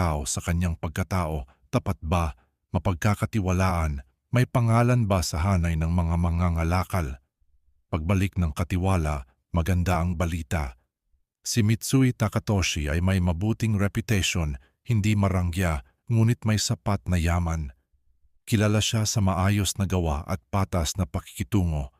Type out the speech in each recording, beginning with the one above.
pagkatao sa kanyang pagkatao, tapat ba, mapagkakatiwalaan, may pangalan ba sa hanay ng mga mangangalakal? Pagbalik ng katiwala, maganda ang balita. Si Mitsui Takatoshi ay may mabuting reputation, hindi marangya, ngunit may sapat na yaman. Kilala siya sa maayos na gawa at patas na pakikitungo.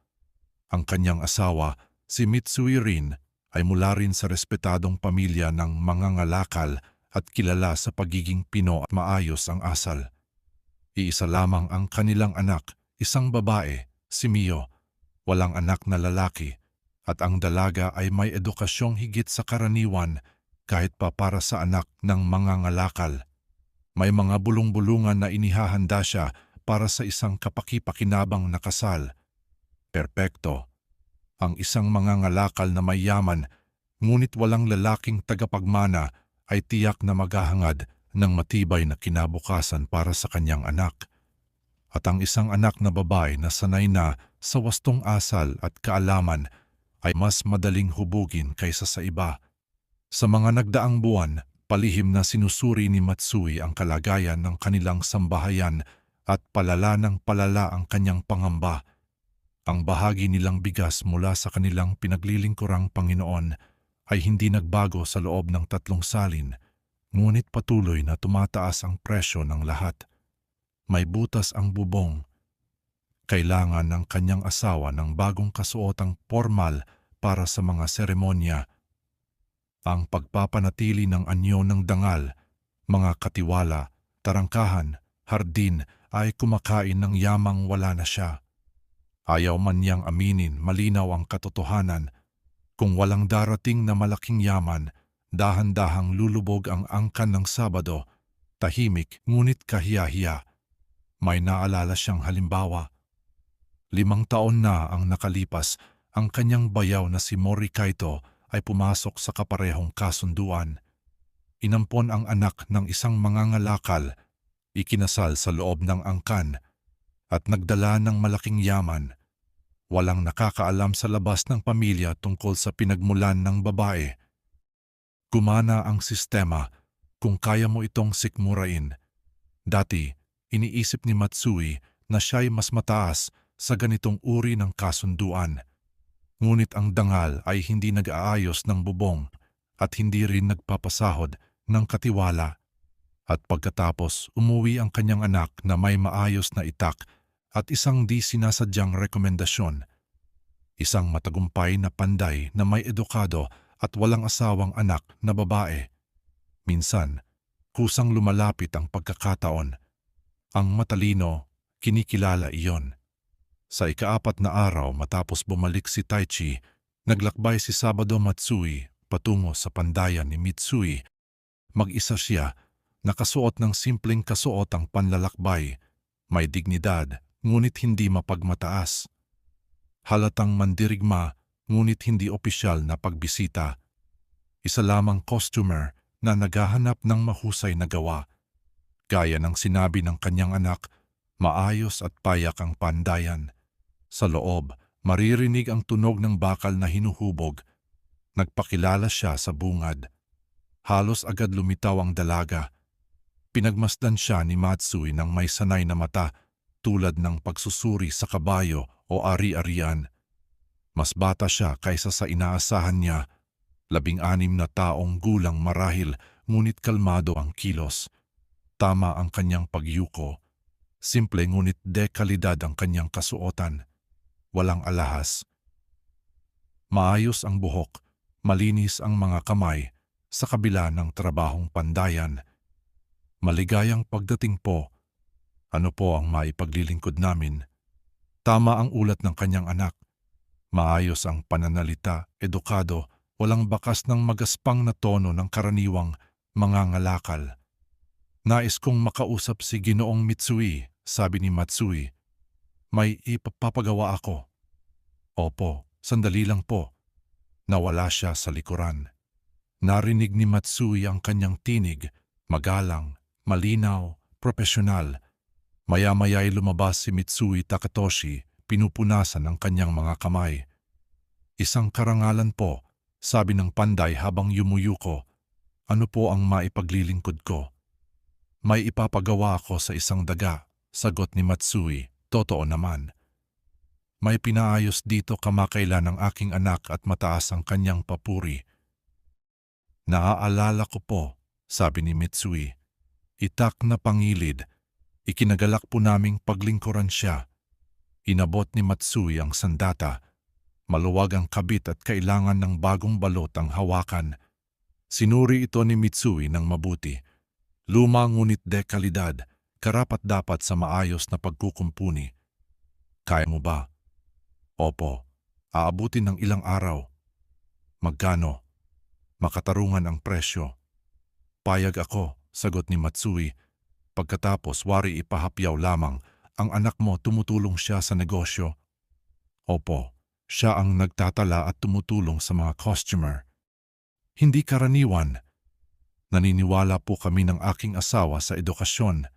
Ang kanyang asawa, si Mitsui rin, ay mula rin sa respetadong pamilya ng mangangalakal at kilala sa pagiging pino at maayos ang asal. Iisa lamang ang kanilang anak, isang babae, si Mio, walang anak na lalaki, at ang dalaga ay may edukasyong higit sa karaniwan kahit pa para sa anak ng mangangalakal. May mga bulong-bulungan na inihahanda siya para sa isang kapaki-pakinabang na kasal. Perpekto. Ang isang mangangalakal na may yaman, ngunit walang lalaking tagapagmana ay tiyak na maghahangad ng matibay na kinabukasan para sa kanyang anak. At ang isang anak na babae na sanay na sa wastong asal at kaalaman ay mas madaling hubugin kaysa sa iba. Sa mga nagdaang buwan, palihim na sinusuri ni Matsui ang kalagayan ng kanilang sambahayan at palala ng palala ang kanyang pangamba. Ang bahagi nilang bigas mula sa kanilang pinaglilingkurang Panginoon ay hindi nagbago sa loob ng 3 salin, ngunit patuloy na tumataas ang presyo ng lahat. May butas ang bubong. Kailangan ng kanyang asawa ng bagong kasuotang formal para sa mga seremonya. Ang pagpapanatili ng anyo ng dangal, mga katiwala, tarangkahan, hardin ay kumakain ng yamang wala na siya. Ayaw man niyang aminin, malinaw ang katotohanan. Kung walang darating na malaking yaman, dahan-dahang lulubog ang angkan ng Sabado, tahimik ngunit kahiya-hiya. May naalala siyang halimbawa. 5 taon na ang nakalipas, ang kanyang bayaw na si Mori Kaito ay pumasok sa kaparehong kasunduan. Inampon ang anak ng isang mangangalakal, ikinasal sa loob ng angkan, at nagdala ng malaking yaman. Walang nakakaalam sa labas ng pamilya tungkol sa pinagmulan ng babae. Gumana ang sistema kung kaya mo itong sikmurain. Dati, iniisip ni Matsui na siya'y mas mataas sa ganitong uri ng kasunduan. Ngunit ang dangal ay hindi nag-aayos ng bubong at hindi rin nagpapasahod ng katiwala. At pagkatapos, umuwi ang kanyang anak na may maayos na itak at isang di sinasadyang rekomendasyon. Isang matagumpay na panday na may edukado at walang asawang anak na babae. Minsan, kusang lumalapit ang pagkakataon. Ang matalino, kinikilala iyon. Sa ika-4 na araw matapos bumalik si Taichi, naglakbay si Sabado Matsui patungo sa pandayan ni Mitsui. Mag-isa siya, nakasuot ng simpleng kasuotang panlalakbay, may dignidad, ngunit hindi mapagmataas. Halatang mandirigma, ngunit hindi opisyal na pagbisita. Isa lamang costumer na naghahanap ng mahusay na gawa. Gaya ng sinabi ng kanyang anak, maayos at payak ang pandayan. Sa loob, maririnig ang tunog ng bakal na hinuhubog. Nagpakilala siya sa bungad. Halos agad lumitaw ang dalaga. Pinagmasdan siya ni Matsui ng may sanay na mata, tulad ng pagsusuri sa kabayo o ari-arian. Mas bata siya kaysa sa inaasahan niya. 16 na taong gulang marahil, ngunit kalmado ang kilos. Tama ang kanyang pagyuko. Simple ngunit dekalidad ang kanyang kasuotan. Walang alahas. Maayos ang buhok, malinis ang mga kamay, sa kabila ng trabahong pandayan. Maligayang pagdating po. Ano po ang maipaglilingkod namin? Tama ang ulat ng kanyang anak. Maayos ang pananalita, edukado, walang bakas ng magaspang na tono ng karaniwang mangangalakal. Nais kong makausap si Ginoong Mitsui, sabi ni Matsui. May ipapagawa ako. Opo, sandali lang po. Nawala siya sa likuran. Narinig ni Matsui ang kanyang tinig, magalang, malinaw, propesyonal. Maya-maya'y lumabas si Mitsui Takatoshi, pinupunasan ang kanyang mga kamay. Isang karangalan po, sabi ng panday habang yumuyuko. Ano po ang maipaglilingkod ko? May ipapagawa ako sa isang daga, sagot ni Matsui. Totoo naman. May pinaayos dito kamakailan ng aking anak at mataas ang kanyang papuri. Naaalala ko po, sabi ni Mitsui. Itak na pangilid. Ikinagalak po naming paglingkuran siya. Inabot ni Matsui ang sandata. Maluwag ang kabit at kailangan ng bagong balot ang hawakan. Sinuri ito ni Mitsui ng mabuti. Luma ngunit dekalidad, karapat-dapat sa maayos na pagkukumpuni. Kaya mo ba? Opo, aabutin ng ilang araw. Magkano? Makatarungan ang presyo. Payag ako, sagot ni Matsui. Pagkatapos wari ipahapyaw lamang, ang anak mo tumutulong siya sa negosyo. Opo, siya ang nagtatala at tumutulong sa mga customer. Hindi karaniwan. Naniniwala po kami ng aking asawa sa edukasyon.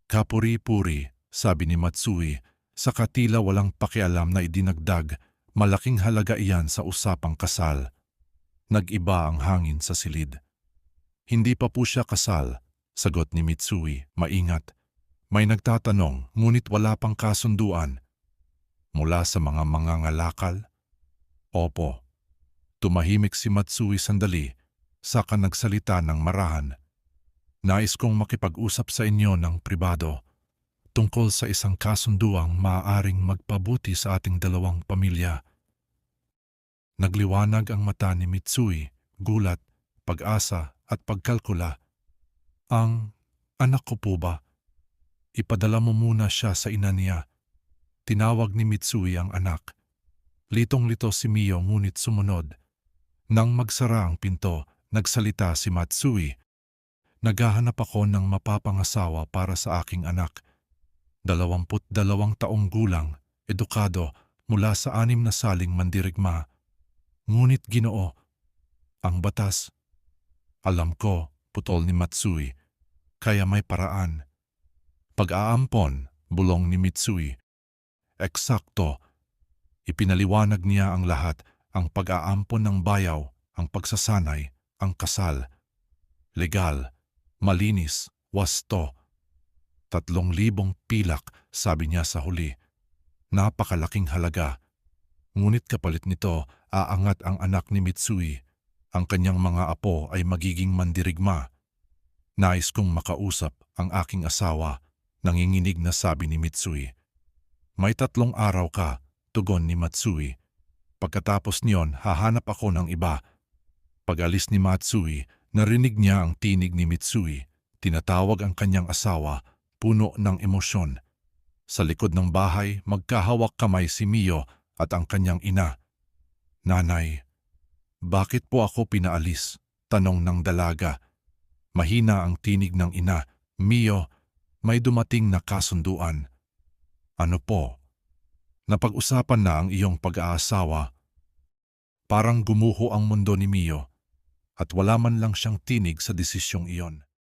Kapuri-puri, sabi ni Matsui, sa tila walang pakialam na idinagdag, malaking halaga iyan sa usapang kasal. Nag-iba ang hangin sa silid. Hindi pa po siya kasal, sagot ni Mitsui, maingat. May nagtatanong, ngunit wala pang kasunduan. Mula sa mga mangangalakal? Opo. Tumahimik si Matsui sandali, saka nagsalita ng marahan. Nais kong makipag-usap sa inyo ng pribado tungkol sa isang kasunduang maaaring magpabuti sa ating dalawang pamilya. Nagliwanag ang mata ni Mitsui, gulat, pag-asa at pagkalkula. Ang anak ko po ba? Ipadala mo muna siya sa ina niya. Tinawag ni Mitsui ang anak. Litong-lito si Mio ngunit sumunod. Nang magsara ang pinto, nagsalita si Matsui. Naghahanap ako ng mapapangasawa para sa aking anak. 22 taong gulang, edukado, mula sa 6 na saling mandirigma. Ngunit Ginoo, ang batas. Alam ko, putol ni Matsui, kaya may paraan. Pag-aampon, bulong ni Mitsui. Eksakto. Ipinaliwanag niya ang lahat, ang pag-aampon ng bayaw, ang pagsasanay, ang kasal. Legal, malinis, wasto. 3,000 pilak, sabi niya sa huli. Napakalaking halaga. Ngunit kapalit nito, aangat ang anak ni Mitsui. Ang kanyang mga apo ay magiging mandirigma. Nais kong makausap ang aking asawa, nanginginig na sabi ni Mitsui. May 3 araw ka, tugon ni Matsui. Pagkatapos niyon, hahanap ako ng iba. Pag-alis ni Matsui, narinig niya ang tinig ni Mitsui. Tinatawag ang kanyang asawa, puno ng emosyon. Sa likod ng bahay, magkahawak kamay si Mio at ang kanyang ina. Nanay, bakit po ako pinaalis? Tanong ng dalaga. Mahina ang tinig ng ina. Mio, may dumating na kasunduan. Ano po? Napag-usapan na ang iyong pag-aasawa. Parang gumuho ang mundo ni Mio at wala man lang siyang tinig sa desisyong iyon.